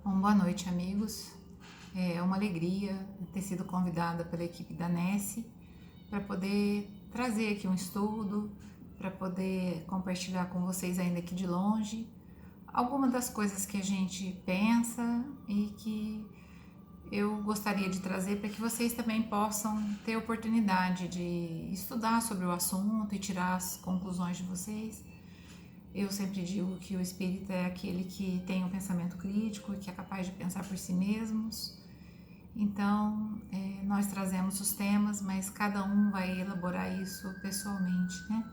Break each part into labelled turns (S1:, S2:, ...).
S1: Boa noite, amigos. É uma alegria ter sido convidada pela equipe da Nesse para poder trazer aqui um estudo, para poder compartilhar com vocês ainda aqui de longe algumas das coisas que a gente pensa e que eu gostaria de trazer para que vocês também possam ter oportunidade de estudar sobre o assunto e tirar as conclusões de vocês. Eu sempre digo que o espírita é aquele que tem um pensamento crítico e que é capaz de pensar por si mesmos. Então, nós trazemos os temas, mas cada um vai elaborar isso pessoalmente, né?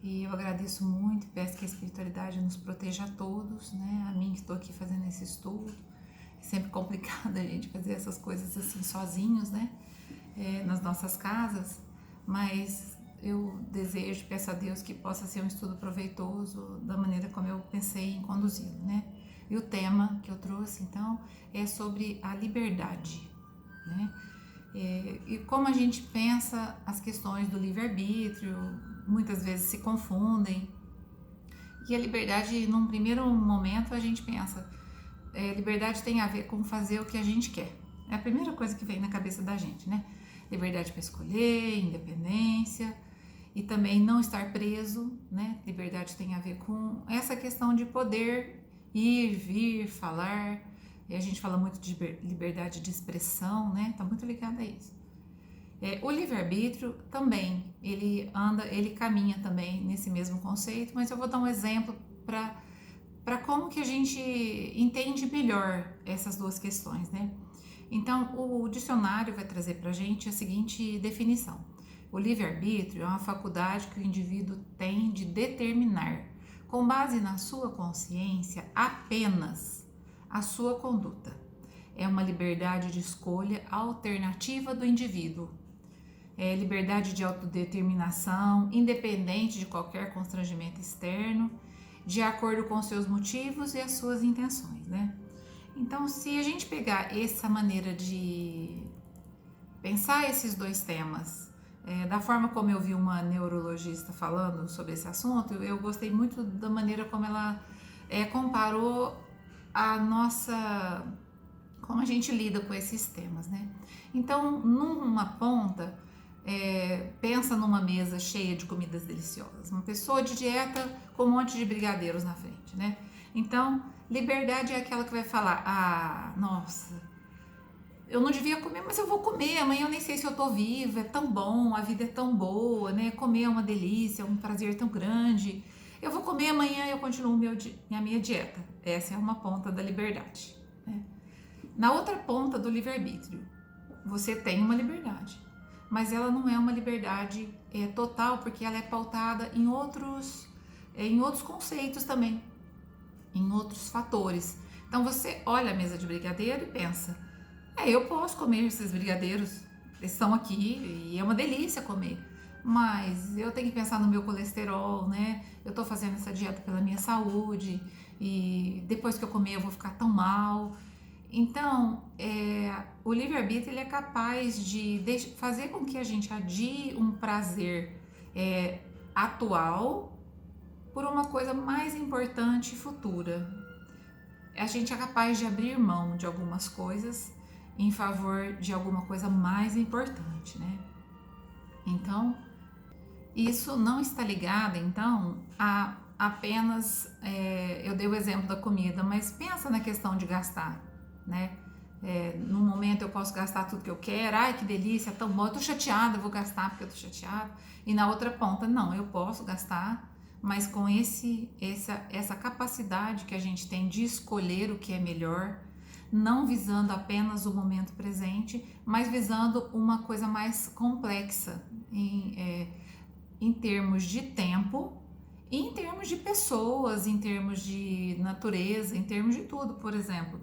S1: E eu agradeço muito e peço que a espiritualidade nos proteja a todos, né? A mim que estou aqui fazendo esse estudo. É sempre complicado a gente fazer essas coisas assim sozinhos, né? Nas nossas casas, mas eu desejo, peço a Deus que possa ser um estudo proveitoso da maneira como eu pensei em conduzi-lo, né? E o tema que eu trouxe, então, é sobre a liberdade, né? E como a gente pensa as questões do livre-arbítrio, muitas vezes se confundem. E a liberdade, num primeiro momento, a gente pensa, liberdade tem a ver com fazer o que a gente quer. É a primeira coisa que vem na cabeça da gente, né? Liberdade para escolher, independência e também não estar preso, né? Liberdade tem a ver com essa questão de poder ir, vir, falar. E a gente fala muito de liberdade de expressão, né? Tá muito ligado a isso. O livre-arbítrio também, ele caminha também nesse mesmo conceito, mas eu vou dar um exemplo para como que a gente entende melhor essas duas questões, né? Então, o dicionário vai trazer para a gente a seguinte definição. O livre-arbítrio é uma faculdade que o indivíduo tem de determinar, com base na sua consciência, apenas a sua conduta. É uma liberdade de escolha alternativa do indivíduo. É liberdade de autodeterminação, independente de qualquer constrangimento externo, de acordo com seus motivos e as suas intenções, né? Então, se a gente pegar essa maneira de pensar esses dois temas, da forma como eu vi uma neurologista falando sobre esse assunto, eu gostei muito da maneira como ela comparou a nossa, como a gente lida com esses temas, né? Então, numa ponta, pensa numa mesa cheia de comidas deliciosas, uma pessoa de dieta com um monte de brigadeiros na frente, né? Então, liberdade é aquela que vai falar, nossa, eu não devia comer, mas eu vou comer, amanhã eu nem sei se eu tô viva, é tão bom, a vida é tão boa, né? Comer é uma delícia, é um prazer tão grande. Eu vou comer, amanhã eu continuo a minha dieta. Essa é uma ponta da liberdade, né? Na outra ponta do livre-arbítrio, você tem uma liberdade, mas ela não é uma liberdade total, porque ela é pautada em outros conceitos também, em outros fatores. Então você olha a mesa de brigadeiro e pensa, eu posso comer esses brigadeiros, eles estão aqui e é uma delícia comer, mas eu tenho que pensar no meu colesterol, né? Eu tô fazendo essa dieta pela minha saúde e depois que eu comer eu vou ficar tão mal. Então, o livre-arbítrio ele é capaz de fazer com que a gente adie um prazer atual por uma coisa mais importante e futura. A gente é capaz de abrir mão de algumas coisas em favor de alguma coisa mais importante, né? Então, isso não está ligado, então, a apenas, eu dei o exemplo da comida, mas pensa na questão de gastar, né? No momento eu posso gastar tudo que eu quero, ai que delícia, tão bom, eu tô chateada, eu vou gastar porque eu tô chateada. E na outra ponta, não, eu posso gastar, mas com essa capacidade que a gente tem de escolher o que é melhor, não visando apenas o momento presente, mas visando uma coisa mais complexa em termos de tempo, em termos de pessoas, em termos de natureza, em termos de tudo. Por exemplo,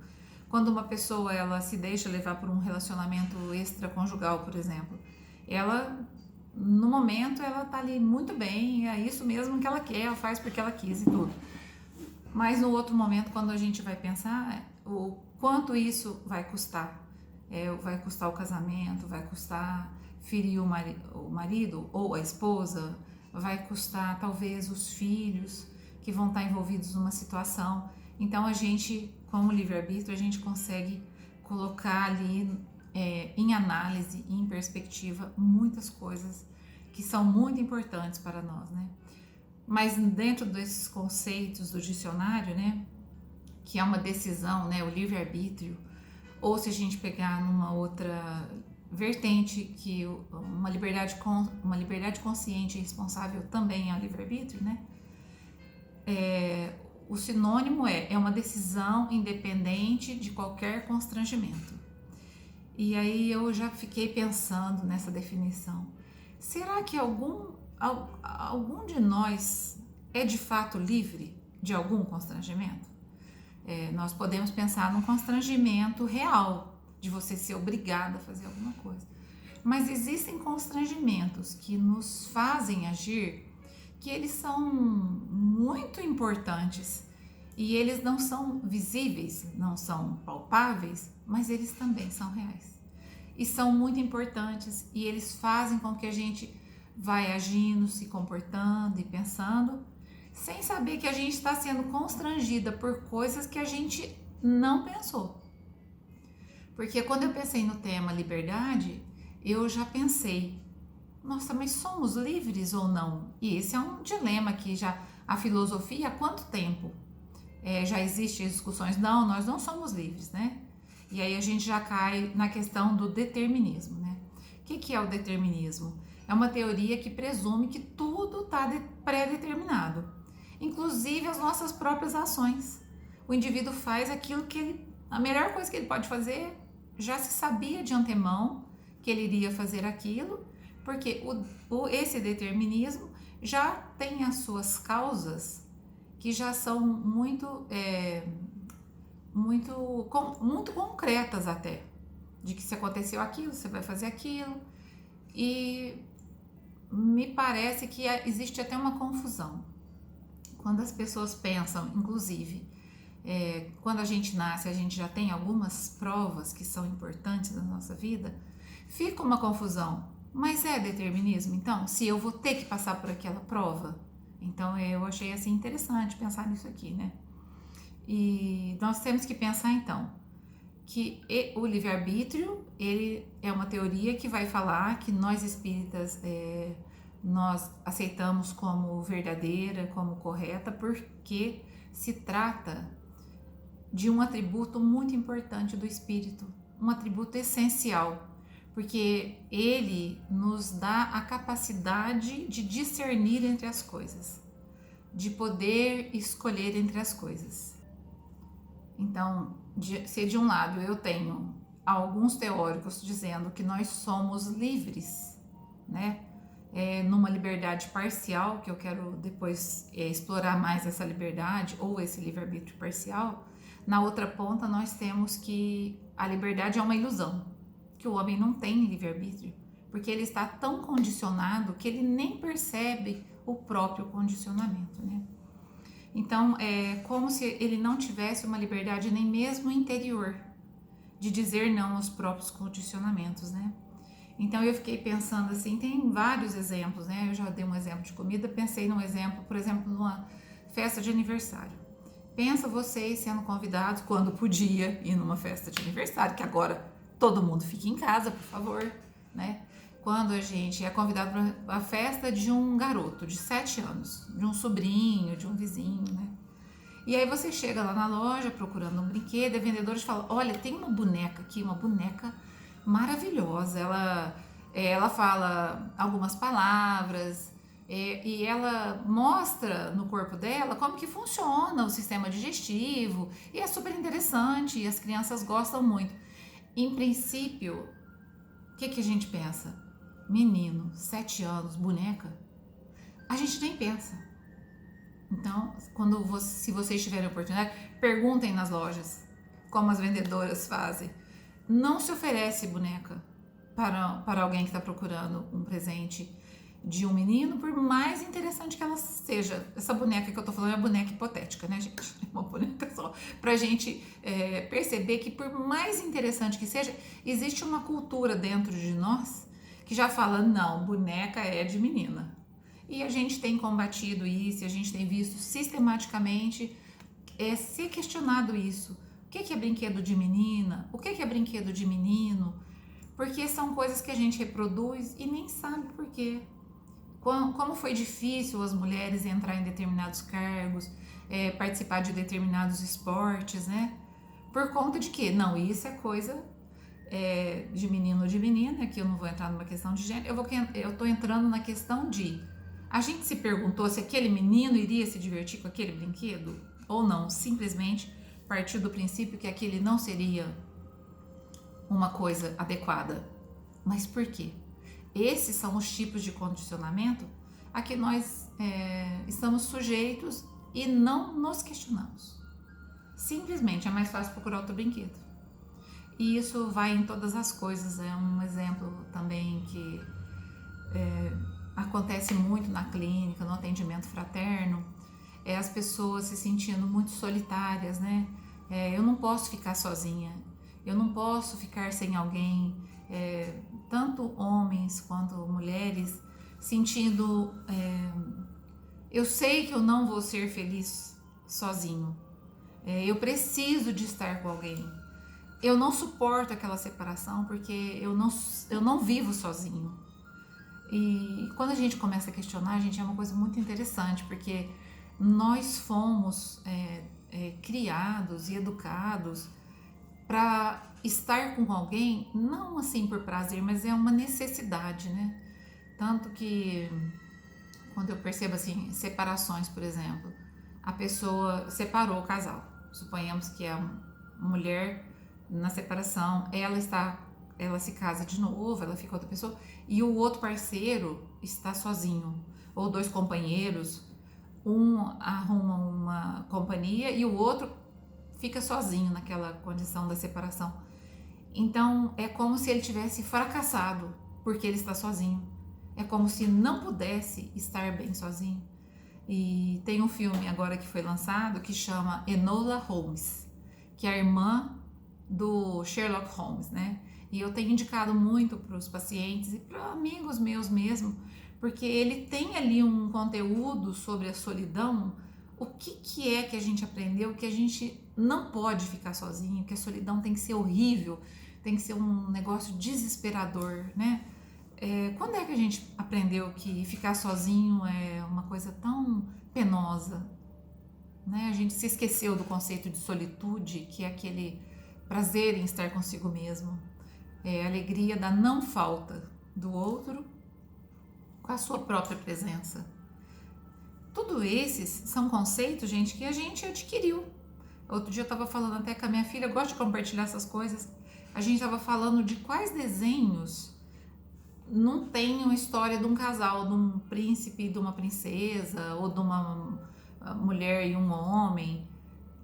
S1: quando uma pessoa ela se deixa levar por um relacionamento extraconjugal, por exemplo, ela no momento ela tá ali muito bem, é isso mesmo que ela quer, ela faz porque ela quis e tudo. Mas no outro momento, quando a gente vai pensar o quanto isso vai custar, vai custar o casamento, vai custar ferir o marido ou a esposa, vai custar talvez os filhos que vão estar envolvidos numa situação. Então a gente com o livre-arbítrio, a gente consegue colocar ali em análise, em perspectiva, muitas coisas que são muito importantes para nós, né? Mas dentro desses conceitos do dicionário, né, que é uma decisão, né, o livre-arbítrio, ou se a gente pegar numa outra vertente, que uma liberdade consciente e responsável também é o livre-arbítrio, né? O sinônimo é uma decisão independente de qualquer constrangimento. E aí eu já fiquei pensando nessa definição. Será que algum de nós é de fato livre de algum constrangimento? Nós podemos pensar num constrangimento real, de você ser obrigado a fazer alguma coisa. Mas existem constrangimentos que nos fazem agir, que eles são muito importantes e eles não são visíveis, não são palpáveis, mas eles também são reais. E são muito importantes e eles fazem com que a gente vai agindo, se comportando e pensando, sem saber que a gente está sendo constrangida por coisas que a gente não pensou. Porque quando eu pensei no tema liberdade, eu já pensei, nossa, mas somos livres ou não? E esse é um dilema que já a filosofia há quanto tempo já existem discussões, não, nós não somos livres, né? E aí a gente já cai na questão do determinismo, né? O que é o determinismo? É uma teoria que presume que tudo está pré-determinado, inclusive as nossas próprias ações. O indivíduo faz aquilo que a melhor coisa que ele pode fazer, já se sabia de antemão que ele iria fazer aquilo, porque esse determinismo já tem as suas causas que já são muito concretas até, de que se aconteceu aquilo, você vai fazer aquilo, e me parece que existe até uma confusão. Quando as pessoas pensam, inclusive, quando a gente nasce, a gente já tem algumas provas que são importantes na nossa vida, fica uma confusão. Mas é determinismo? Então, se eu vou ter que passar por aquela prova? Então, eu achei assim interessante pensar nisso aqui, né? E nós temos que pensar, então, que o livre-arbítrio, ele é uma teoria que vai falar que nós espíritas, nós aceitamos como verdadeira, como correta, porque se trata de um atributo muito importante do espírito, um atributo essencial, porque ele nos dá a capacidade de discernir entre as coisas, de poder escolher entre as coisas. Então, se de um lado eu tenho alguns teóricos dizendo que nós somos livres, né? Numa liberdade parcial, que eu quero depois explorar mais essa liberdade, ou esse livre-arbítrio parcial, na outra ponta nós temos que a liberdade é uma ilusão, que o homem não tem livre-arbítrio, porque ele está tão condicionado que ele nem percebe o próprio condicionamento, né? Então, é como se ele não tivesse uma liberdade nem mesmo interior, de dizer não aos próprios condicionamentos, né? Então, eu fiquei pensando assim, tem vários exemplos, né? Eu já dei um exemplo de comida, pensei num exemplo, por exemplo, numa festa de aniversário. Pensa vocês sendo convidados, quando podia ir numa festa de aniversário, que agora todo mundo fica em casa, por favor, né? Quando a gente é convidado para a festa de um garoto de 7 anos, de um sobrinho, de um vizinho, né? E aí você chega lá na loja procurando um brinquedo, e a vendedora te fala, olha, tem uma boneca aqui, uma boneca maravilhosa, ela fala algumas palavras, e ela mostra no corpo dela como que funciona o sistema digestivo, e é super interessante, e as crianças gostam muito. Em princípio, o que a gente pensa? Menino, 7 anos, boneca? A gente nem pensa. Então, se vocês tiverem oportunidade, perguntem nas lojas como as vendedoras fazem. Não se oferece boneca para alguém que está procurando um presente de um menino, por mais interessante que ela seja. Essa boneca que eu tô falando é uma boneca hipotética, né, gente? É uma boneca só. Pra gente perceber que, por mais interessante que seja, existe uma cultura dentro de nós que já fala, não, boneca é de menina. E a gente tem combatido isso, a gente tem visto sistematicamente ser questionado isso. O que é brinquedo de menina? O que é brinquedo de menino? Porque são coisas que a gente reproduz e nem sabe por quê. Como foi difícil as mulheres entrar em determinados cargos, participar de determinados esportes, né? Por conta de que, não, isso é coisa de menino ou de menina, que eu não vou entrar numa questão de gênero, eu tô entrando na questão de, a gente se perguntou se aquele menino iria se divertir com aquele brinquedo ou não, simplesmente partiu do princípio que aquele não seria uma coisa adequada. Mas por quê? Esses são os tipos de condicionamento a que nós estamos sujeitos e não nos questionamos. Simplesmente é mais fácil procurar outro brinquedo. E isso vai em todas as coisas. É um exemplo também que acontece muito na clínica, no atendimento fraterno, as pessoas se sentindo muito solitárias, né? Eu não posso ficar sozinha, eu não posso ficar sem alguém, tanto homens quanto mulheres, sentindo, eu sei que eu não vou ser feliz sozinho, eu preciso de estar com alguém, eu não suporto aquela separação porque eu não vivo sozinho. E quando a gente começa a questionar, gente, é uma coisa muito interessante, porque nós fomos criados e educados para estar com alguém, não assim por prazer, mas é uma necessidade, né? Tanto que quando eu percebo assim, separações, por exemplo, a pessoa separou o casal, suponhamos que a mulher na separação, ela se casa de novo, ela fica com outra pessoa e o outro parceiro está sozinho, ou dois companheiros, um arruma uma companhia e o outro fica sozinho naquela condição da separação. Então é como se ele tivesse fracassado porque ele está sozinho. É como se não pudesse estar bem sozinho. E tem um filme agora que foi lançado que chama Enola Holmes, que é a irmã do Sherlock Holmes, né? E eu tenho indicado muito para os pacientes e para amigos meus mesmo, porque ele tem ali um conteúdo sobre a solidão, o que é que a gente aprendeu, que a gente não pode ficar sozinho, que a solidão tem que ser horrível, tem que ser um negócio desesperador, né? Quando é que a gente aprendeu que ficar sozinho é uma coisa tão penosa, né? A gente se esqueceu do conceito de solitude, que é aquele prazer em estar consigo mesmo, a alegria da não falta do outro com a sua própria presença. Tudo esses são conceitos, gente, que a gente adquiriu. Outro dia eu estava falando até com a minha filha, eu gosto de compartilhar essas coisas. A gente estava falando de quais desenhos não tem uma história de um casal, de um príncipe e de uma princesa, ou de uma mulher e um homem.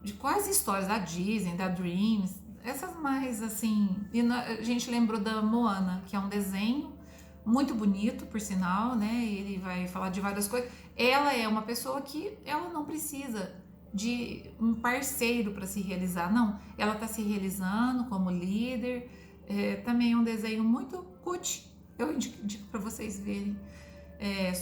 S1: De quais histórias da Disney, da Dreams, essas mais assim. E a gente lembrou da Moana, que é um desenho muito bonito, por sinal, né? Ele vai falar de várias coisas. Ela é uma pessoa que ela não precisa de um parceiro para se realizar, não. Ela está se realizando como líder. Também é um desenho muito cuti, eu indico para vocês verem,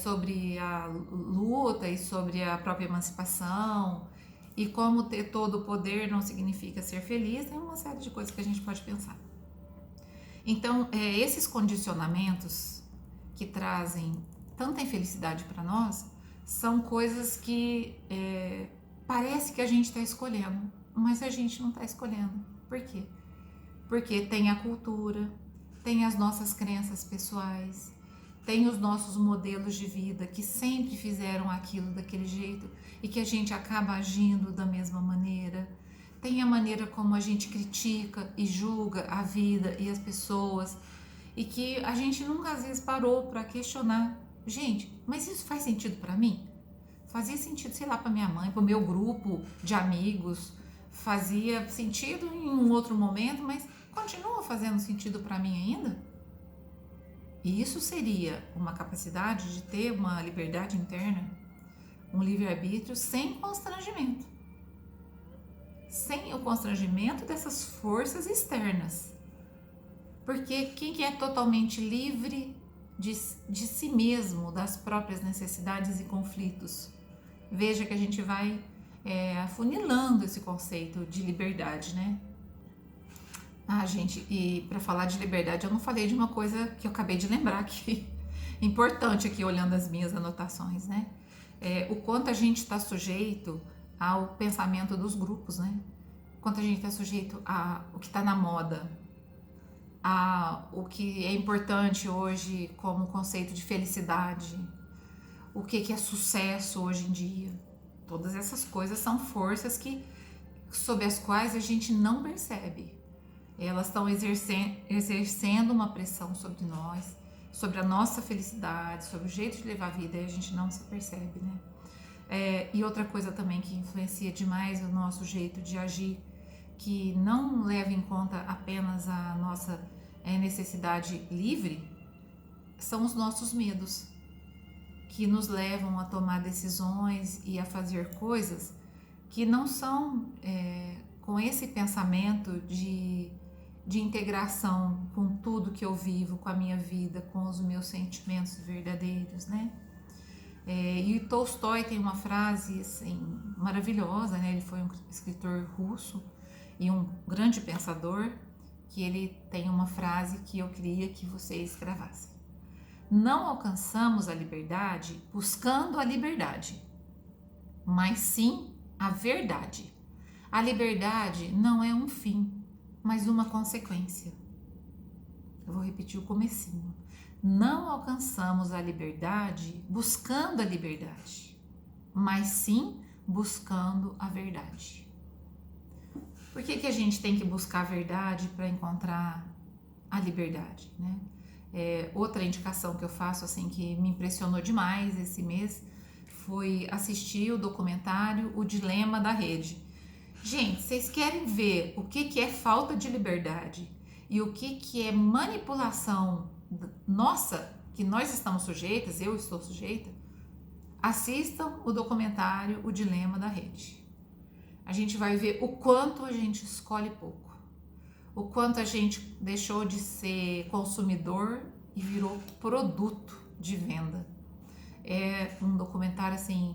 S1: sobre a luta e sobre a própria emancipação e como ter todo o poder não significa ser feliz. Tem uma série de coisas que a gente pode pensar. Então, esses condicionamentos que trazem tanta infelicidade para nós são coisas que parece que a gente está escolhendo, mas a gente não está escolhendo. Por quê? Porque tem a cultura, tem as nossas crenças pessoais, tem os nossos modelos de vida que sempre fizeram aquilo daquele jeito e que a gente acaba agindo da mesma maneira. Tem a maneira como a gente critica e julga a vida e as pessoas e que a gente nunca às vezes parou para questionar. Gente, mas isso faz sentido para mim? Fazia sentido, sei lá, para minha mãe, para o meu grupo de amigos, fazia sentido em um outro momento, mas continua fazendo sentido para mim ainda? E isso seria uma capacidade de ter uma liberdade interna, um livre-arbítrio sem constrangimento. Sem o constrangimento dessas forças externas. Porque quem é totalmente livre de si mesmo, das próprias necessidades e conflitos? Veja que a gente vai afunilando esse conceito de liberdade, né? Ah, gente, e para falar de liberdade, eu não falei de uma coisa que eu acabei de lembrar aqui, importante aqui, olhando as minhas anotações, né? O quanto a gente está sujeito ao pensamento dos grupos, né? O quanto a gente está sujeito a o que está na moda, a o que é importante hoje como conceito de felicidade, o que é sucesso hoje em dia. Todas essas coisas são forças sob as quais a gente não percebe. Elas estão exercendo uma pressão sobre nós, sobre a nossa felicidade, sobre o jeito de levar a vida, e a gente não se percebe, né? E outra coisa também que influencia demais o nosso jeito de agir, que não leva em conta apenas a nossa necessidade livre, são os nossos medos, que nos levam a tomar decisões e a fazer coisas que não são com esse pensamento de integração com tudo que eu vivo, com a minha vida, com os meus sentimentos verdadeiros, né? E o Tolstói tem uma frase assim, maravilhosa, né? Ele foi um escritor russo e um grande pensador, que ele tem uma frase que eu queria que vocês gravassem. Não alcançamos a liberdade buscando a liberdade, mas sim a verdade. A liberdade não é um fim, mas uma consequência. Eu vou repetir o comecinho. Não alcançamos a liberdade buscando a liberdade, mas sim buscando a verdade. Por que a gente tem que buscar a verdade para encontrar a liberdade, né? Outra indicação que eu faço, assim, que me impressionou demais esse mês, foi assistir o documentário O Dilema da Rede. Gente, vocês querem ver o que é falta de liberdade e o que é manipulação nossa, que nós estamos sujeitas, eu estou sujeita? Assistam o documentário O Dilema da Rede. A gente vai ver o quanto a gente escolhe pouco, o quanto a gente deixou de ser consumidor e virou produto de venda. É um documentário assim,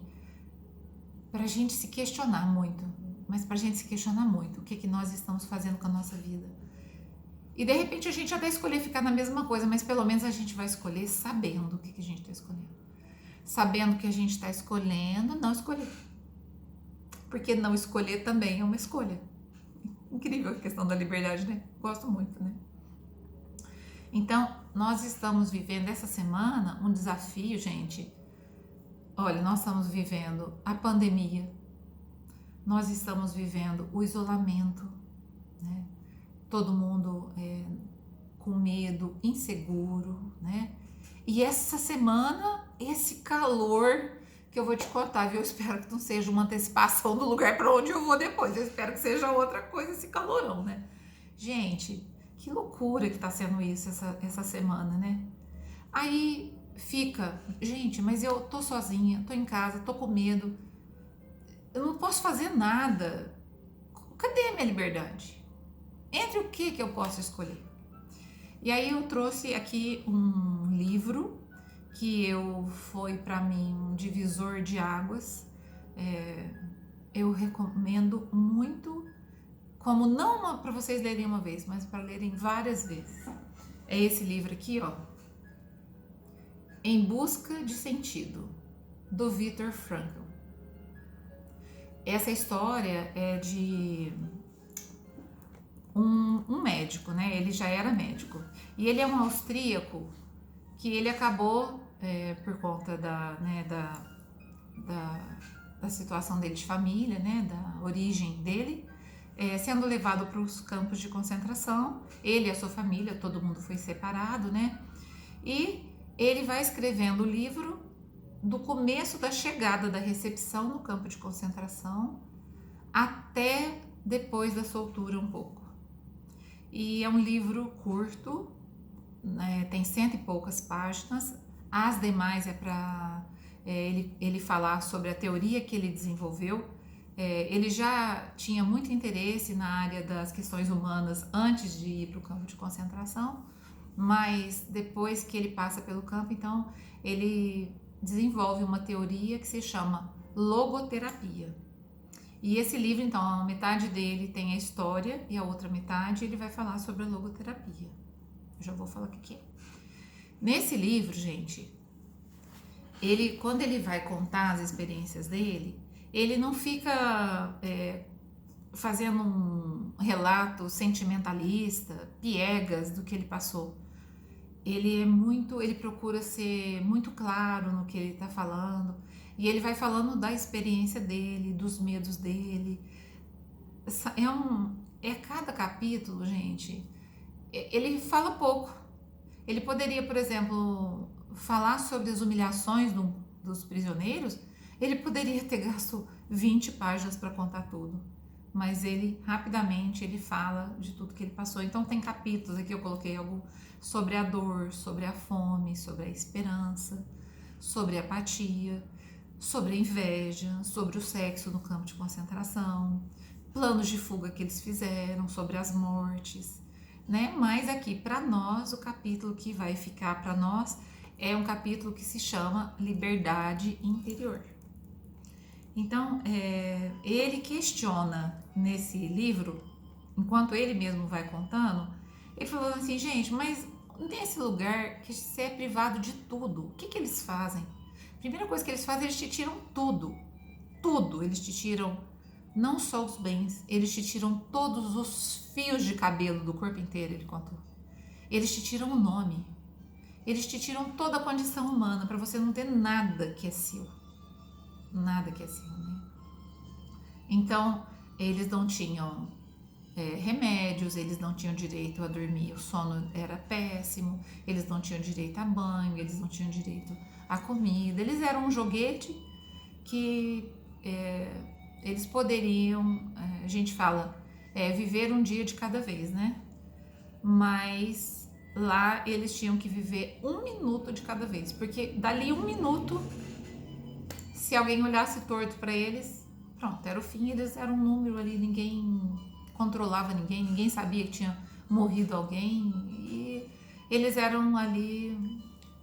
S1: para a gente se questionar muito, mas para a gente se questionar muito o que nós estamos fazendo com a nossa vida. E de repente a gente até escolher ficar na mesma coisa, mas pelo menos a gente vai escolher sabendo o que a gente está escolhendo. Sabendo que a gente está escolhendo não escolher. Porque não escolher também é uma escolha. Incrível a questão da liberdade, né? Gosto muito, né? Então, nós estamos vivendo essa semana um desafio, gente. Olha, nós estamos vivendo a pandemia, nós estamos vivendo o isolamento, né? Todo mundo com medo, inseguro, né? E essa semana, esse calor que eu vou te contar, viu? Eu espero que não seja uma antecipação do lugar para onde eu vou depois. Eu espero que seja outra coisa, esse calorão, né? Gente, que loucura que tá sendo isso essa semana, né? Aí fica, gente, mas eu tô sozinha, tô em casa, tô com medo, eu não posso fazer nada. Cadê a minha liberdade? Entre o que eu posso escolher? E aí eu trouxe aqui um livro que foi para mim um divisor de águas. Eu recomendo muito, como não para vocês lerem uma vez, mas para lerem várias vezes. É esse livro aqui, ó, Em Busca de Sentido, do Viktor Frankl. Essa história é de um médico, né? Ele já era médico e ele é um austríaco que ele acabou por conta da situação dele de família, né? Da origem dele, sendo levado para os campos de concentração. Ele e a sua família, todo mundo foi separado, né? E ele vai escrevendo o livro do começo da chegada da recepção no campo de concentração até depois da soltura um pouco. E é um livro curto, né, tem 100 e poucas páginas. As demais é para ele falar sobre a teoria que ele desenvolveu. Ele já tinha muito interesse na área das questões humanas antes de ir para o campo de concentração, mas depois que ele passa pelo campo, então ele desenvolve uma teoria que se chama logoterapia. E esse livro, então, a metade dele tem a história e a outra metade ele vai falar sobre a logoterapia. Eu já vou falar o que é. Nesse livro, gente, quando ele vai contar as experiências dele, ele não fica fazendo um relato sentimentalista, piegas do que ele passou. Ele procura ser muito claro no que ele está falando, e ele vai falando da experiência dele, dos medos dele. Cada capítulo, gente, ele fala pouco. Ele poderia, por exemplo, falar sobre as humilhações dos prisioneiros, ele poderia ter gasto 20 páginas para contar tudo. Mas ele, rapidamente, ele fala de tudo que ele passou. Então tem capítulos, aqui eu coloquei algo sobre a dor, sobre a fome, sobre a esperança, sobre a apatia, sobre a inveja, sobre o sexo no campo de concentração, planos de fuga que eles fizeram, sobre as mortes, né? Mas aqui, para nós, o capítulo que vai ficar para nós é um capítulo que se chama Liberdade Interior. Então, ele questiona nesse livro, enquanto ele mesmo vai contando, ele falou assim, gente, mas nesse lugar que você é privado de tudo, o que eles fazem? A primeira coisa que eles fazem, eles te tiram tudo, eles te tiram não só os bens, eles te tiram todos os fios de cabelo do corpo inteiro, ele contou. Eles te tiram o nome, eles te tiram toda a condição humana, para você não ter nada que é seu. Nada que é seu, né? Então, eles não tinham remédios, eles não tinham direito a dormir, o sono era péssimo, eles não tinham direito a banho, eles não tinham direito a comida, eles eram um joguete que eles poderiam, a gente fala, viver um dia de cada vez, né? Mas lá eles tinham que viver 1 minuto de cada vez, porque dali 1 minuto, se alguém olhasse torto para eles, pronto, era o fim, eles eram um número ali, ninguém controlava ninguém sabia que tinha morrido alguém, e eles eram ali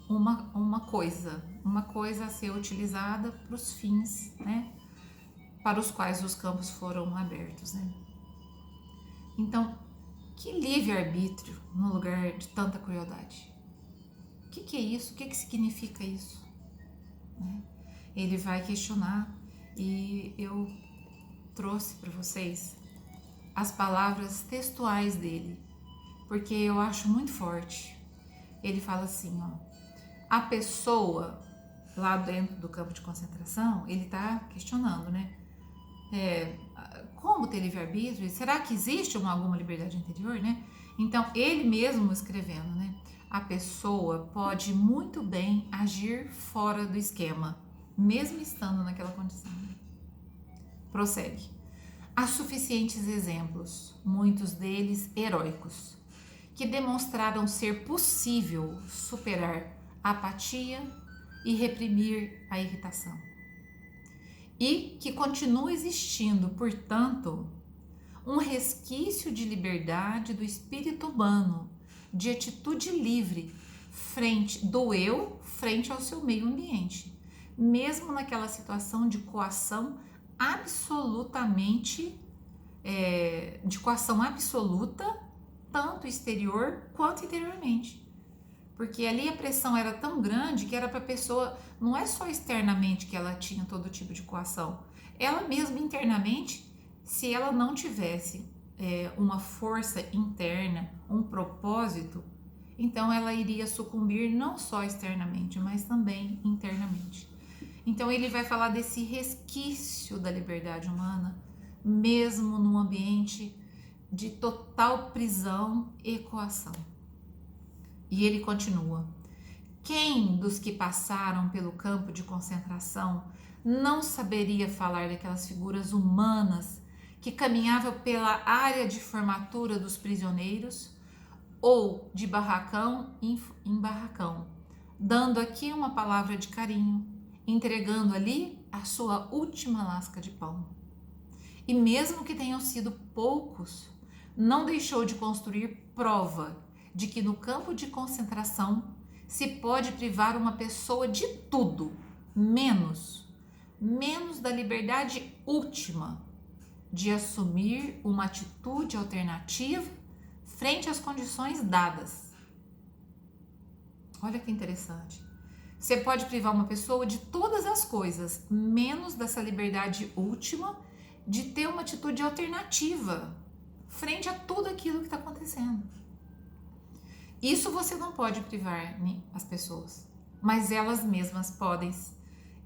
S1: uma coisa a ser utilizada para os fins, né, para os quais os campos foram abertos, né. Então, que livre-arbítrio no lugar de tanta crueldade? O que é isso? O que significa isso? Né? Ele vai questionar, e eu trouxe para vocês as palavras textuais dele, porque eu acho muito forte. Ele fala assim, ó, a pessoa lá dentro do campo de concentração, ele está questionando, né? Como ter livre-arbítrio? Será que existe alguma liberdade interior, né? Então, ele mesmo escrevendo, né? A pessoa pode muito bem agir fora do esquema, mesmo estando naquela condição. Prossegue. Há suficientes exemplos, muitos deles heróicos, que demonstraram ser possível superar a apatia e reprimir a irritação. E que continua existindo, portanto, um resquício de liberdade do espírito humano, de atitude livre frente ao seu meio ambiente, mesmo naquela situação de coação absolutamente, de coação absoluta, tanto exterior quanto interiormente. Porque ali a pressão era tão grande que era para a pessoa, não é só externamente que ela tinha todo tipo de coação, ela mesma internamente, se ela não tivesse uma força interna, um propósito, então ela iria sucumbir não só externamente, mas também internamente. Então ele vai falar desse resquício da liberdade humana, mesmo num ambiente de total prisão e coação. E ele continua: quem dos que passaram pelo campo de concentração não saberia falar daquelas figuras humanas que caminhavam pela área de formatura dos prisioneiros ou de barracão em barracão, dando aqui uma palavra de carinho, entregando ali a sua última lasca de pão. E mesmo que tenham sido poucos, não deixou de construir prova de que no campo de concentração se pode privar uma pessoa de tudo, menos da liberdade última, de assumir uma atitude alternativa frente às condições dadas. Olha que interessante. Você pode privar uma pessoa de todas as coisas, menos dessa liberdade última de ter uma atitude alternativa frente a tudo aquilo que está acontecendo. Isso você não pode privar as pessoas, mas elas mesmas podem.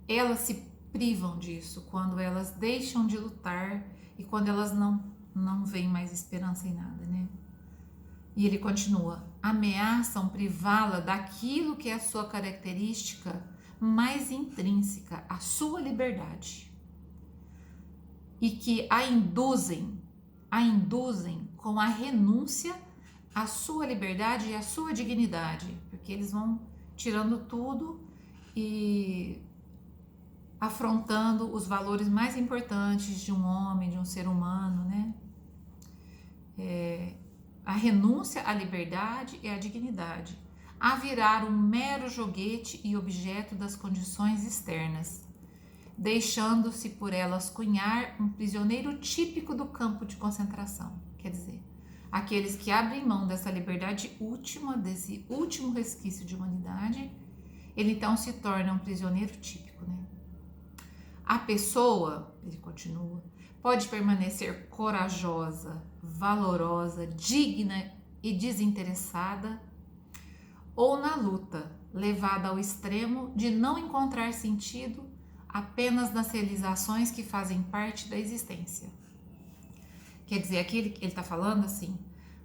S1: Elas se privam disso quando elas deixam de lutar e quando elas não veem mais esperança em nada, né? E ele continua: ameaçam privá-la daquilo que é a sua característica mais intrínseca, a sua liberdade, e que a induzem com a renúncia à sua liberdade e à sua dignidade, porque eles vão tirando tudo e afrontando os valores mais importantes de um homem, de um ser humano, né? A renúncia à liberdade e à dignidade, a virar um mero joguete e objeto das condições externas, deixando-se por elas cunhar um prisioneiro típico do campo de concentração. Quer dizer, aqueles que abrem mão dessa liberdade última, desse último resquício de humanidade, ele então se torna um prisioneiro típico, né? A pessoa, ele continua, pode permanecer corajosa, valorosa, digna e desinteressada, ou na luta, levada ao extremo de não encontrar sentido apenas nas realizações que fazem parte da existência. Quer dizer, aqui ele está falando assim,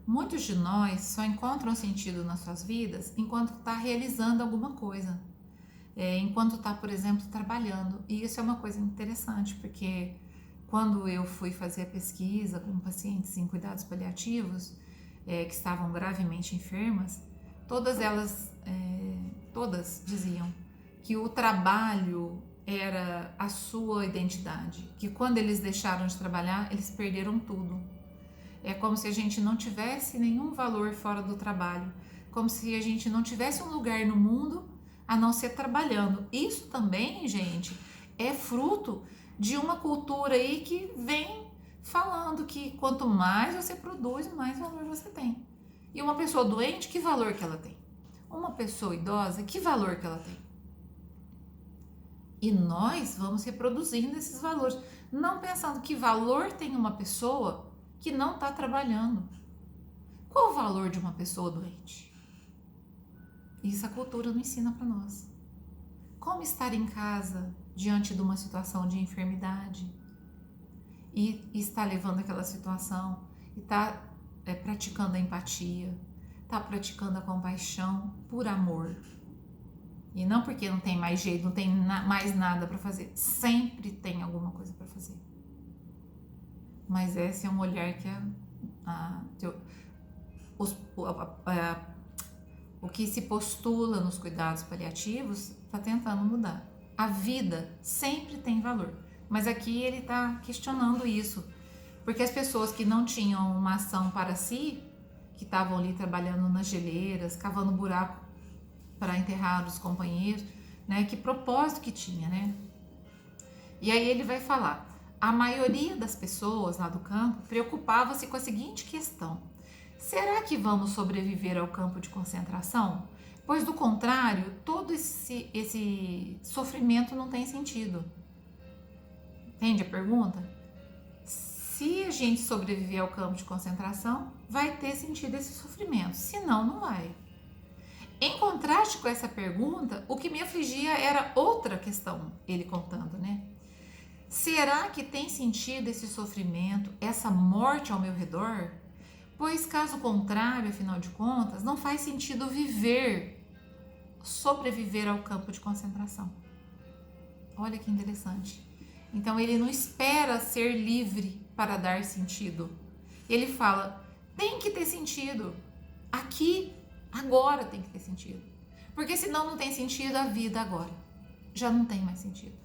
S1: muitos de nós só encontram sentido nas suas vidas enquanto está realizando alguma coisa. Enquanto está, por exemplo, trabalhando. E isso é uma coisa interessante, porque quando eu fui fazer a pesquisa com pacientes em cuidados paliativos, que estavam gravemente enfermas, todas elas, todas diziam que o trabalho era a sua identidade, que quando eles deixaram de trabalhar, eles perderam tudo. É como se a gente não tivesse nenhum valor fora do trabalho, como se a gente não tivesse um lugar no mundo a não ser trabalhando. Isso também, gente, é fruto de uma cultura aí que vem falando que quanto mais você produz, mais valor você tem. E uma pessoa doente, que valor que ela tem? Uma pessoa idosa, que valor que ela tem? E nós vamos reproduzindo esses valores, não pensando que valor tem uma pessoa que não está trabalhando. Qual o valor de uma pessoa doente? Isso a cultura não ensina para nós. Como estar em casa diante de uma situação de enfermidade e estar levando aquela situação e estar praticando a empatia, estar praticando a compaixão por amor. E não porque não tem mais jeito, não tem mais nada para fazer. Sempre tem alguma coisa para fazer. Mas esse é um olhar que o que se postula nos cuidados paliativos está tentando mudar. A vida sempre tem valor, mas aqui ele está questionando isso, porque as pessoas que não tinham uma ação para si, que estavam ali trabalhando nas geleiras, cavando buraco para enterrar os companheiros, né? Que propósito que tinha, né? E aí ele vai falar, a maioria das pessoas lá do campo preocupava-se com a seguinte questão: será que vamos sobreviver ao campo de concentração? Pois do contrário, todo esse sofrimento não tem sentido. Entende a pergunta? Se a gente sobreviver ao campo de concentração, vai ter sentido esse sofrimento, senão não vai. Em contraste com essa pergunta, o que me afligia era outra questão, ele contando, né? Será que tem sentido esse sofrimento, essa morte ao meu redor? Pois caso contrário, afinal de contas, não faz sentido sobreviver ao campo de concentração. Olha que interessante. Então ele não espera ser livre para dar sentido. Ele fala, tem que ter sentido. Aqui, agora tem que ter sentido. Porque senão não tem sentido a vida agora. Já não tem mais sentido.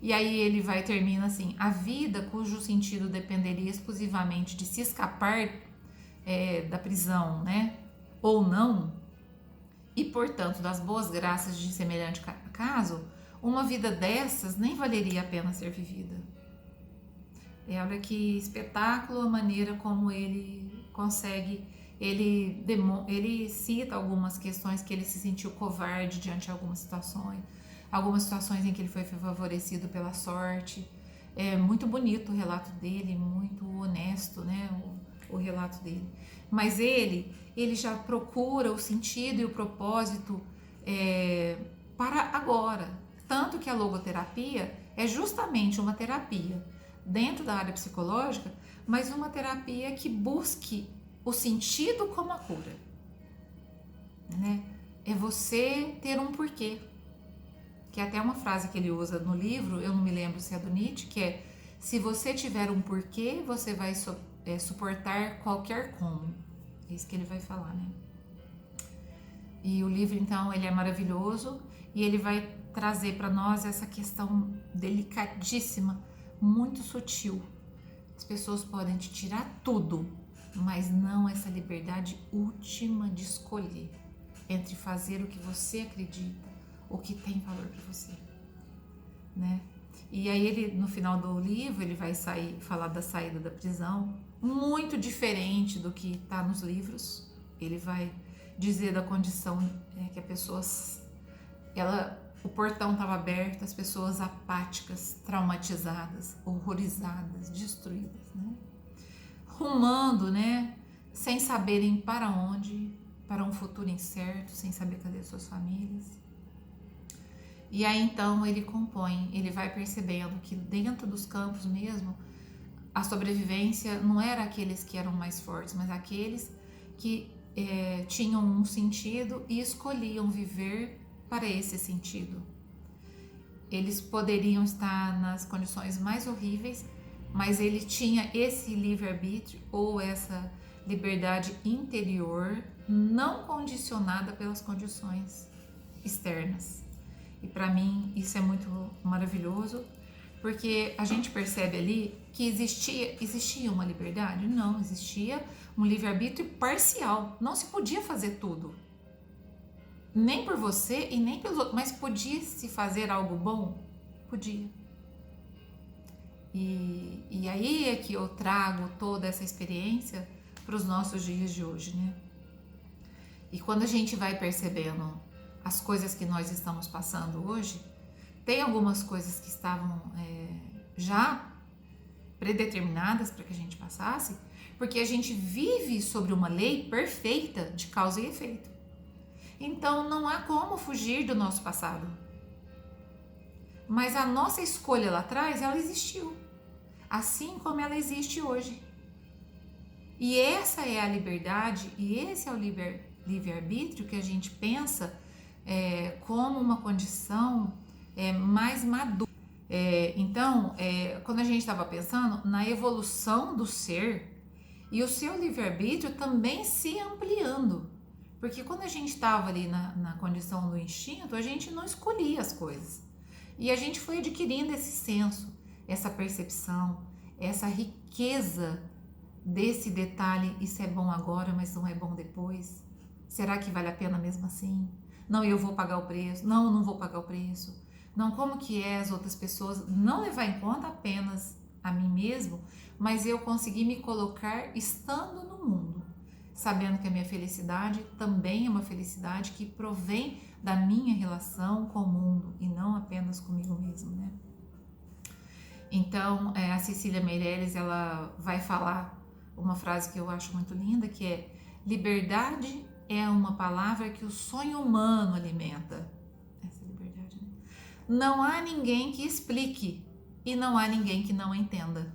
S1: E aí ele termina assim, a vida cujo sentido dependeria exclusivamente de se escapar da prisão, né? Ou não, e portanto das boas graças de semelhante caso, uma vida dessas nem valeria a pena ser vivida. Olha que espetáculo a maneira como ele consegue, ele cita algumas questões que ele se sentiu covarde diante de algumas situações em que ele foi favorecido pela sorte. É muito bonito o relato dele, muito honesto, né, o relato dele. Mas ele já procura o sentido e o propósito para agora. Tanto que a logoterapia é justamente uma terapia dentro da área psicológica, mas uma terapia que busque o sentido como a cura, né? É você ter um porquê, que é até uma frase que ele usa no livro, eu não me lembro se é do Nietzsche, que é: se você tiver um porquê, você vai suportar qualquer como. É isso que ele vai falar, né? E o livro, então, ele é maravilhoso e ele vai trazer para nós essa questão delicadíssima, muito sutil. As pessoas podem te tirar tudo, mas não essa liberdade última de escolher entre fazer o que você acredita, o que tem valor para você, né? E aí ele, no final do livro, ele vai falar da saída da prisão, muito diferente do que está nos livros. Ele vai dizer da condição que a pessoa, o portão estava aberto, as pessoas apáticas, traumatizadas, horrorizadas, destruídas, né? Rumando, né? Sem saberem para onde, para um futuro incerto, sem saber cadê suas famílias. E aí então ele vai percebendo que dentro dos campos mesmo, a sobrevivência não era aqueles que eram mais fortes, mas aqueles que tinham um sentido e escolhiam viver para esse sentido. Eles poderiam estar nas condições mais horríveis, mas ele tinha esse livre-arbítrio ou essa liberdade interior não condicionada pelas condições externas. E para mim isso é muito maravilhoso, porque a gente percebe ali que existia uma liberdade? Não, existia um livre-arbítrio parcial. Não se podia fazer tudo. Nem por você e nem pelos outros. Mas podia se fazer algo bom? Podia. E aí é que eu trago toda essa experiência para os nossos dias de hoje, né? E quando a gente vai percebendo as coisas que nós estamos passando hoje, tem algumas coisas que estavam já predeterminadas para que a gente passasse, porque a gente vive sobre uma lei perfeita de causa e efeito. Então não há como fugir do nosso passado. Mas a nossa escolha lá atrás, ela existiu, assim como ela existe hoje. E essa é a liberdade, e esse é o livre-arbítrio que a gente pensa como uma condição mais madura. Então, quando a gente estava pensando na evolução do ser e o seu livre-arbítrio também se ampliando, porque quando a gente estava ali na condição do instinto, a gente não escolhia as coisas e a gente foi adquirindo esse senso, essa percepção, essa riqueza desse detalhe: isso é bom agora, mas não é bom depois? Será que vale a pena mesmo assim? Não, eu vou pagar o preço. Não, não vou pagar o preço. Não, como que as outras pessoas? Não levar em conta apenas a mim mesmo, mas eu conseguir me colocar estando no mundo, sabendo que a minha felicidade também é uma felicidade que provém da minha relação com o mundo e não apenas comigo mesmo, né? Então, a Cecília Meirelles, ela vai falar uma frase que eu acho muito linda, que é: liberdade é uma palavra que o sonho humano alimenta. Essa liberdade, né? Não há ninguém que explique e não há ninguém que não entenda.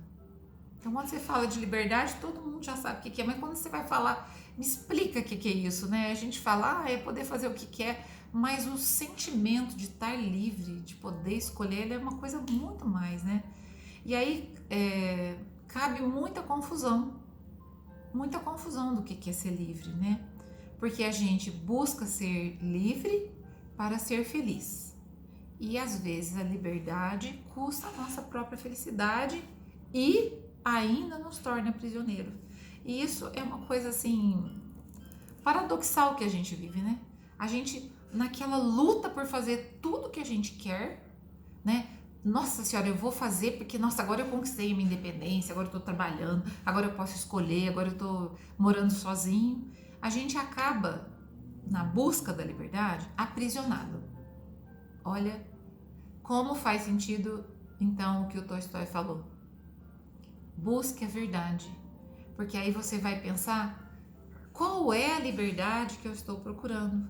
S1: Então, quando você fala de liberdade, todo mundo já sabe o que é, mas quando você vai falar, me explica o que é isso, né? A gente fala, é poder fazer o que quer, mas o sentimento de estar livre, de poder escolher, é uma coisa muito mais, né? E aí cabe muita confusão do que é ser livre, né? Porque a gente busca ser livre para ser feliz. E às vezes a liberdade custa a nossa própria felicidade e ainda nos torna prisioneiro. E isso é uma coisa assim paradoxal que a gente vive, né? A gente naquela luta por fazer tudo que a gente quer, né? nossa senhora, eu vou fazer porque, nossa, agora eu conquistei a minha independência, agora eu tô trabalhando, agora eu posso escolher, agora eu tô morando sozinho. A gente acaba, na busca da liberdade, aprisionado. Olha como faz sentido, então, o que o Tolstói falou. Busque a verdade, porque aí você vai pensar qual é a liberdade que eu estou procurando.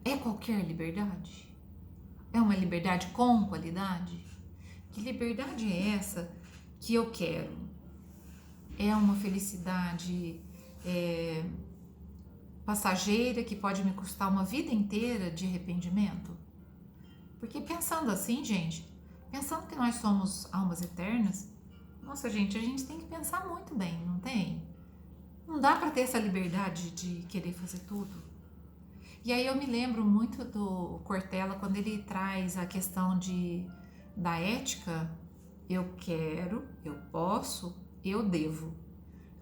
S1: É qualquer liberdade? É uma liberdade com qualidade? Que liberdade é essa que eu quero? É uma felicidade passageira que pode me custar uma vida inteira de arrependimento? Porque pensando assim, gente, pensando que nós somos almas eternas, nossa, gente, a gente tem que pensar muito bem, não tem? Não dá para ter essa liberdade de querer fazer tudo. E aí eu me lembro muito do Cortella quando ele traz a questão da ética. Eu quero, eu posso, eu devo.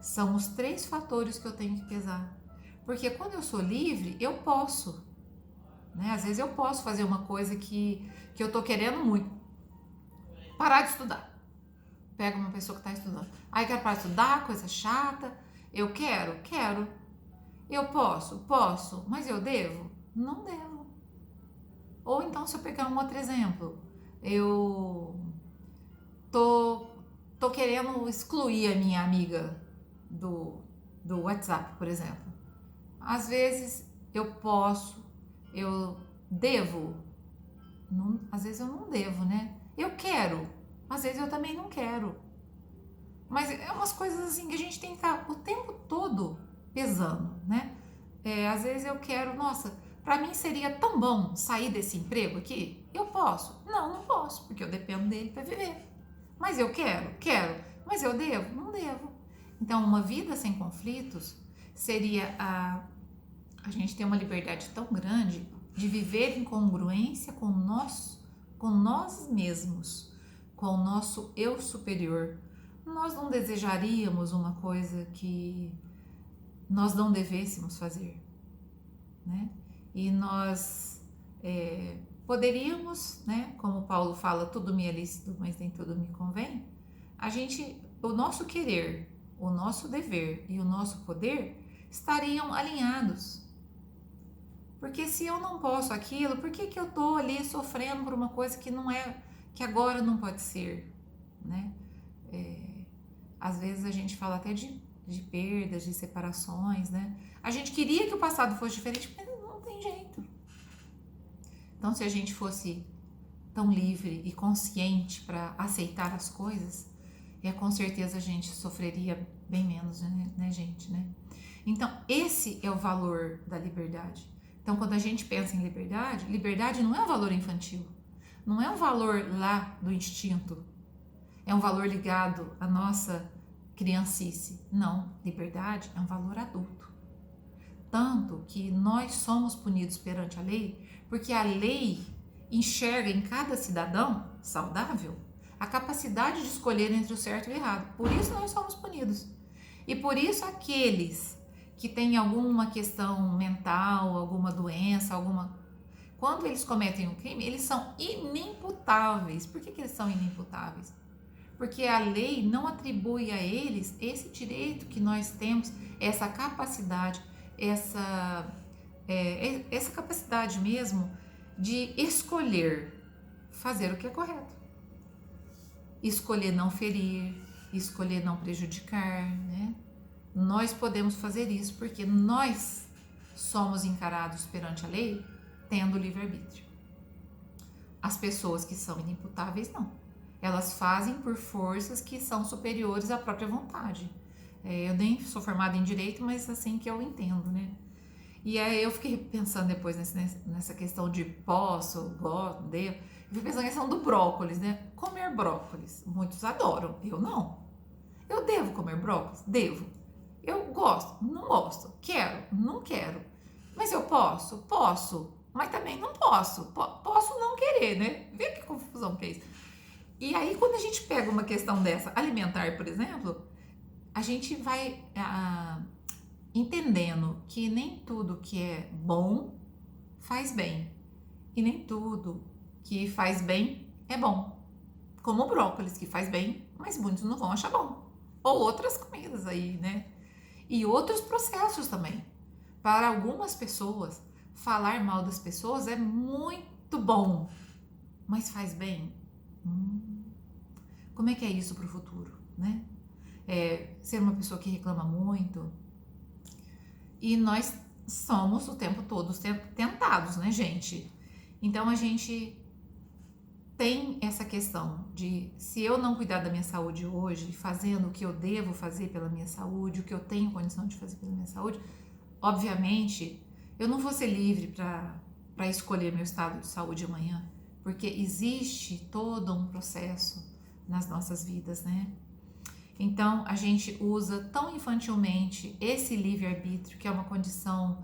S1: São os 3 fatores que eu tenho que pesar. Porque quando eu sou livre, eu posso. Né? Às vezes eu posso fazer uma coisa que eu tô querendo muito. Parar de estudar. Pega uma pessoa que está estudando. Aí quer parar de estudar, coisa chata. Eu quero. Eu posso. Mas eu devo? Não devo. Ou então, se eu pegar um outro exemplo, eu tô querendo excluir a minha amiga do WhatsApp, por exemplo. Às vezes eu posso, eu devo, não, às vezes eu não devo, né? Eu quero, às vezes eu também não quero. Mas é umas coisas assim que a gente tem que estar o tempo todo pesando, né? Às vezes eu quero, nossa, pra mim seria tão bom sair desse emprego aqui. Eu posso? Não posso, porque eu dependo dele para viver. Mas eu quero. Mas eu devo? Não devo. Então, uma vida sem conflitos seria a gente ter uma liberdade tão grande de viver em congruência com nós mesmos, com o nosso eu superior. Nós não desejaríamos uma coisa que nós não devêssemos fazer, né? E nós poderíamos, né? Como Paulo fala, tudo me é lícito, mas nem tudo me convém. O nosso querer, o nosso dever e o nosso poder estariam alinhados. Porque se eu não posso aquilo, por que eu tô ali sofrendo por uma coisa que não é, que agora não pode ser, né? Às vezes a gente fala até de perdas, de separações, né? A gente queria que o passado fosse diferente, mas não tem jeito. Então, se a gente fosse tão livre e consciente para aceitar as coisas, com certeza a gente sofreria bem menos, né, gente, né? Então, esse é o valor da liberdade. Então, quando a gente pensa em liberdade, liberdade não é um valor infantil, não é um valor lá do instinto, é um valor ligado à nossa criancice. Não, liberdade é um valor adulto. Tanto que nós somos punidos perante a lei, porque a lei enxerga em cada cidadão saudável a capacidade de escolher entre o certo e o errado. Por isso nós somos punidos. E por isso aqueles que têm alguma questão mental, alguma doença, quando eles cometem um crime, eles são inimputáveis. Por que eles são inimputáveis? Porque a lei não atribui a eles esse direito que nós temos, essa capacidade, essa capacidade mesmo de escolher fazer o que é correto. Escolher não ferir, escolher não prejudicar, né? Nós podemos fazer isso porque nós somos encarados perante a lei tendo livre-arbítrio. As pessoas que são inimputáveis, não. Elas fazem por forças que são superiores à própria vontade. Eu nem sou formada em direito, mas assim que eu entendo, né? E aí eu fiquei pensando depois nessa questão de posso, gosto, devo. Eu fiquei pensando na questão do brócolis, né? Comer brócolis. Muitos adoram, eu não. Eu devo comer brócolis? Devo. Eu gosto? Não gosto. Quero? Não quero. Mas eu posso? Posso. Mas também não posso. Posso não querer, né? Vê que confusão que é isso. E aí, quando a gente pega uma questão dessa, alimentar, por exemplo, a gente vai entendendo que nem tudo que é bom faz bem. E nem tudo que faz bem é bom. como o brócolis, que faz bem, mas muitos não vão achar bom. Ou outras comidas aí, né? E outros processos também. Para algumas pessoas, falar mal das pessoas é muito bom, mas faz bem? Como é que é isso para o futuro, né? Ser uma pessoa que reclama muito. E nós somos o tempo todo tentados, né, gente? Então a gente tem essa questão de, se eu não cuidar da minha saúde hoje, fazendo o que eu devo fazer pela minha saúde, o que eu tenho condição de fazer pela minha saúde, obviamente eu não vou ser livre para escolher meu estado de saúde amanhã, porque existe todo um processo nas nossas vidas, né? Então a gente usa tão infantilmente esse livre-arbítrio, que é uma condição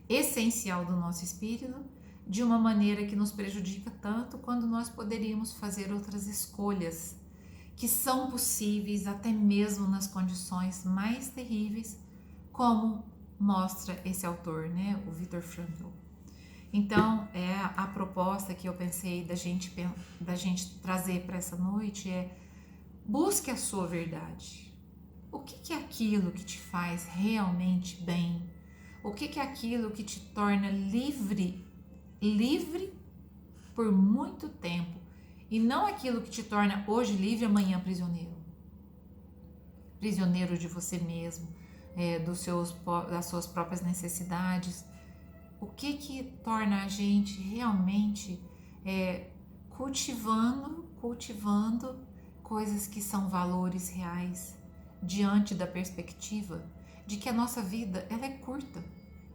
S1: essencial do nosso espírito, de uma maneira que nos prejudica tanto, quando nós poderíamos fazer outras escolhas que são possíveis até mesmo nas condições mais terríveis, como mostra esse autor, né, o Viktor Frankl. Então, a proposta que eu pensei da gente trazer para essa noite é: busque a sua verdade. O que é aquilo que te faz realmente bem? O que é aquilo que te torna livre por muito tempo, e não aquilo que te torna hoje livre, amanhã prisioneiro. Prisioneiro de você mesmo, das suas próprias necessidades. O que torna a gente realmente cultivando coisas que são valores reais, diante da perspectiva de que a nossa vida ela é curta.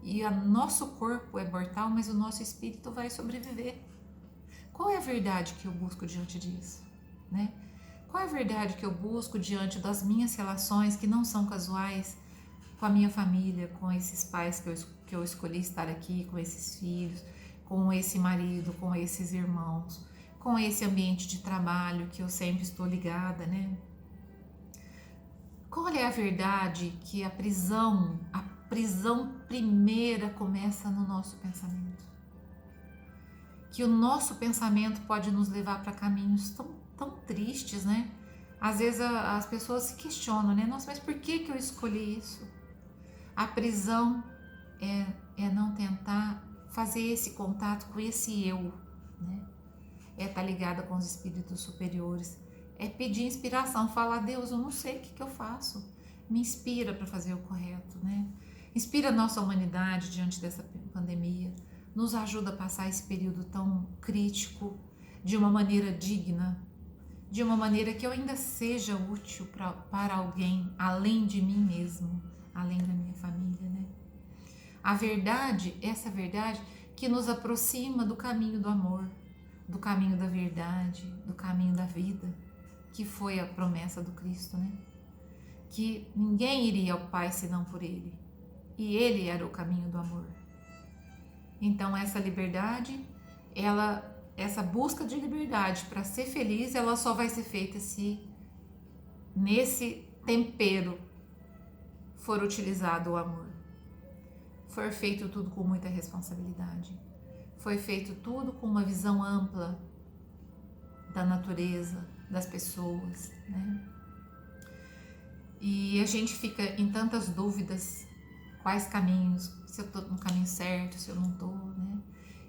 S1: E o nosso corpo é mortal, mas o nosso espírito vai sobreviver. Qual é a verdade que eu busco diante disso, né? Qual é a verdade que eu busco diante das minhas relações, que não são casuais, com a minha família, com esses pais que eu escolhi estar aqui, com esses filhos, com esse marido, com esses irmãos, com esse ambiente de trabalho que eu sempre estou ligada, né? Qual é a verdade que a prisão primeira começa no nosso pensamento? Que o nosso pensamento pode nos levar para caminhos tão tristes, né? Às vezes as pessoas se questionam, né? Nossa, mas por que eu escolhi isso? A prisão é não tentar fazer esse contato com esse eu, né? É estar ligada com os espíritos superiores. É pedir inspiração, falar: Deus, eu não sei o que eu faço. Me inspira para fazer o correto, né? Inspira a nossa humanidade diante dessa pandemia. Nos ajuda a passar esse período tão crítico de uma maneira digna, de uma maneira que eu ainda seja útil para alguém, além de mim mesmo, além da minha família, né? A verdade, essa verdade que nos aproxima do caminho do amor, do caminho da verdade, do caminho da vida, que foi a promessa do Cristo, né? Que ninguém iria ao Pai senão por Ele, e Ele era o caminho do amor. Então essa liberdade, essa busca de liberdade para ser feliz, ela só vai ser feita se nesse tempero for utilizado o amor. For feito tudo com muita responsabilidade. Foi feito tudo com uma visão ampla da natureza, das pessoas, né? E a gente fica em tantas dúvidas, quais caminhos, se eu estou no caminho certo, se eu não estou, né?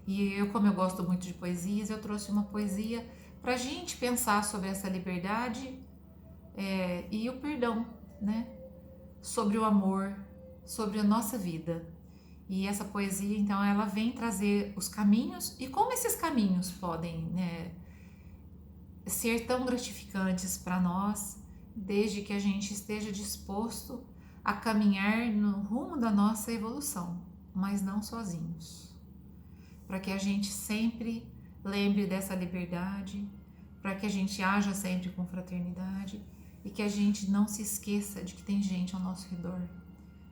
S1: E eu, como eu gosto muito de poesias, eu trouxe uma poesia para a gente pensar sobre essa liberdade e o perdão, né? Sobre o amor, sobre a nossa vida. E essa poesia, então, ela vem trazer os caminhos e como esses caminhos podem, né, ser tão gratificantes para nós, desde que a gente esteja disposto a caminhar no rumo da nossa evolução, mas não sozinhos. Para que a gente sempre lembre dessa liberdade, para que a gente haja sempre com fraternidade e que a gente não se esqueça de que tem gente ao nosso redor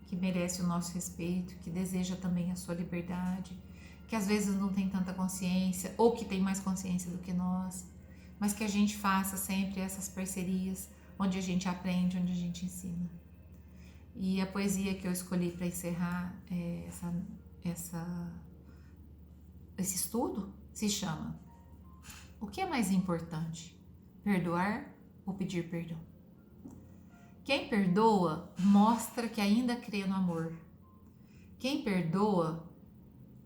S1: que merece o nosso respeito, que deseja também a sua liberdade, que às vezes não tem tanta consciência ou que tem mais consciência do que nós, mas que a gente faça sempre essas parcerias onde a gente aprende, onde a gente ensina. E a poesia que eu escolhi para encerrar esse estudo se chama: O que é mais importante? perdoar ou pedir perdão. Quem perdoa mostra que ainda crê no amor. Quem perdoa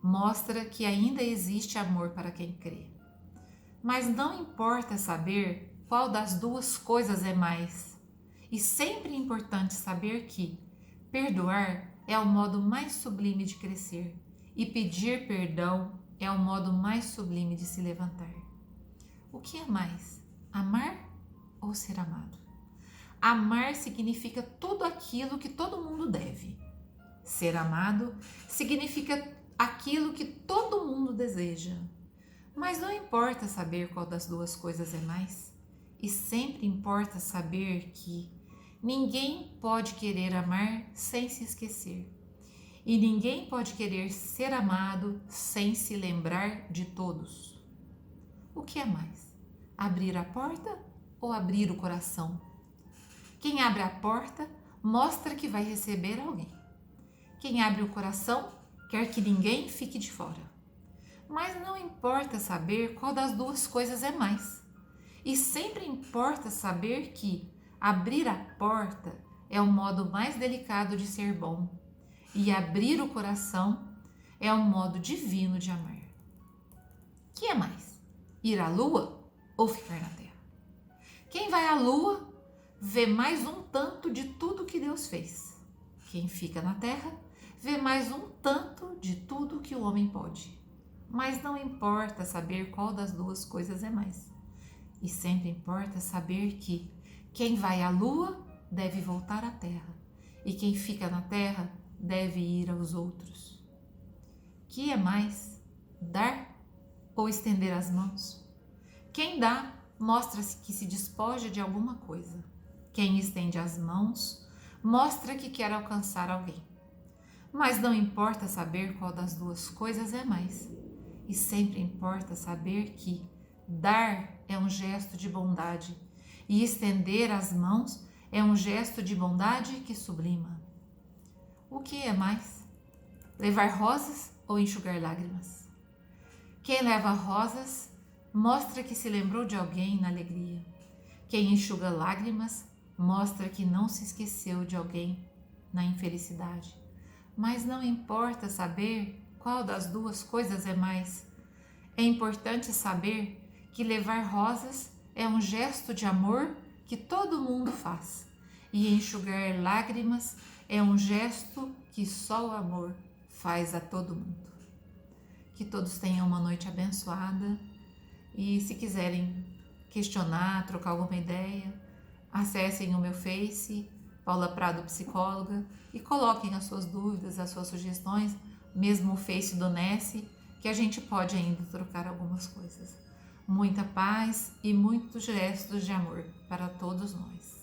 S1: mostra que ainda existe amor para quem crê. Mas não importa saber qual das duas coisas é mais. E sempre é importante saber que perdoar é o modo mais sublime de crescer e pedir perdão é o modo mais sublime de se levantar. O que é mais? Amar ou ser amado? Amar significa tudo aquilo que todo mundo deve. Ser amado significa aquilo que todo mundo deseja. Mas não importa saber qual das duas coisas é mais. E sempre importa saber que ninguém pode querer amar sem se esquecer. E ninguém pode querer ser amado sem se lembrar de todos. O que é mais? Abrir a porta ou abrir o coração? Quem abre a porta mostra que vai receber alguém. Quem abre o coração quer que ninguém fique de fora. Mas não importa saber qual das duas coisas é mais. E sempre importa saber que abrir a porta é o modo mais delicado de ser bom. E abrir o coração é o modo divino de amar. Que é mais? Ir à lua ou ficar na terra? Quem vai à lua vê mais um tanto de tudo que Deus fez. Quem fica na terra vê mais um tanto de tudo que o homem pode. Mas não importa saber qual das duas coisas é mais. E sempre importa saber que quem vai à lua deve voltar à terra. E quem fica na terra deve ir aos outros. Que é mais? Dar ou estender as mãos? Quem dá mostra-se que se despoja de alguma coisa. Quem estende as mãos mostra que quer alcançar alguém. Mas não importa saber qual das duas coisas é mais. E sempre importa saber que dar é um gesto de bondade e estender as mãos é um gesto de bondade que sublima. O que é mais? Levar rosas ou enxugar lágrimas? Quem leva rosas mostra que se lembrou de alguém na alegria. Quem enxuga lágrimas mostra que não se esqueceu de alguém na infelicidade. Mas não importa saber qual das duas coisas é mais. É importante saber que levar rosas é um gesto de amor que todo mundo faz. E enxugar lágrimas é um gesto que só o amor faz a todo mundo. Que todos tenham uma noite abençoada e se quiserem questionar, trocar alguma ideia, acessem o meu Face, Paula Prado Psicóloga, e coloquem as suas dúvidas, as suas sugestões, mesmo o Face do Nessi, que a gente pode ainda trocar algumas coisas. Muita paz e muitos gestos de amor para todos nós.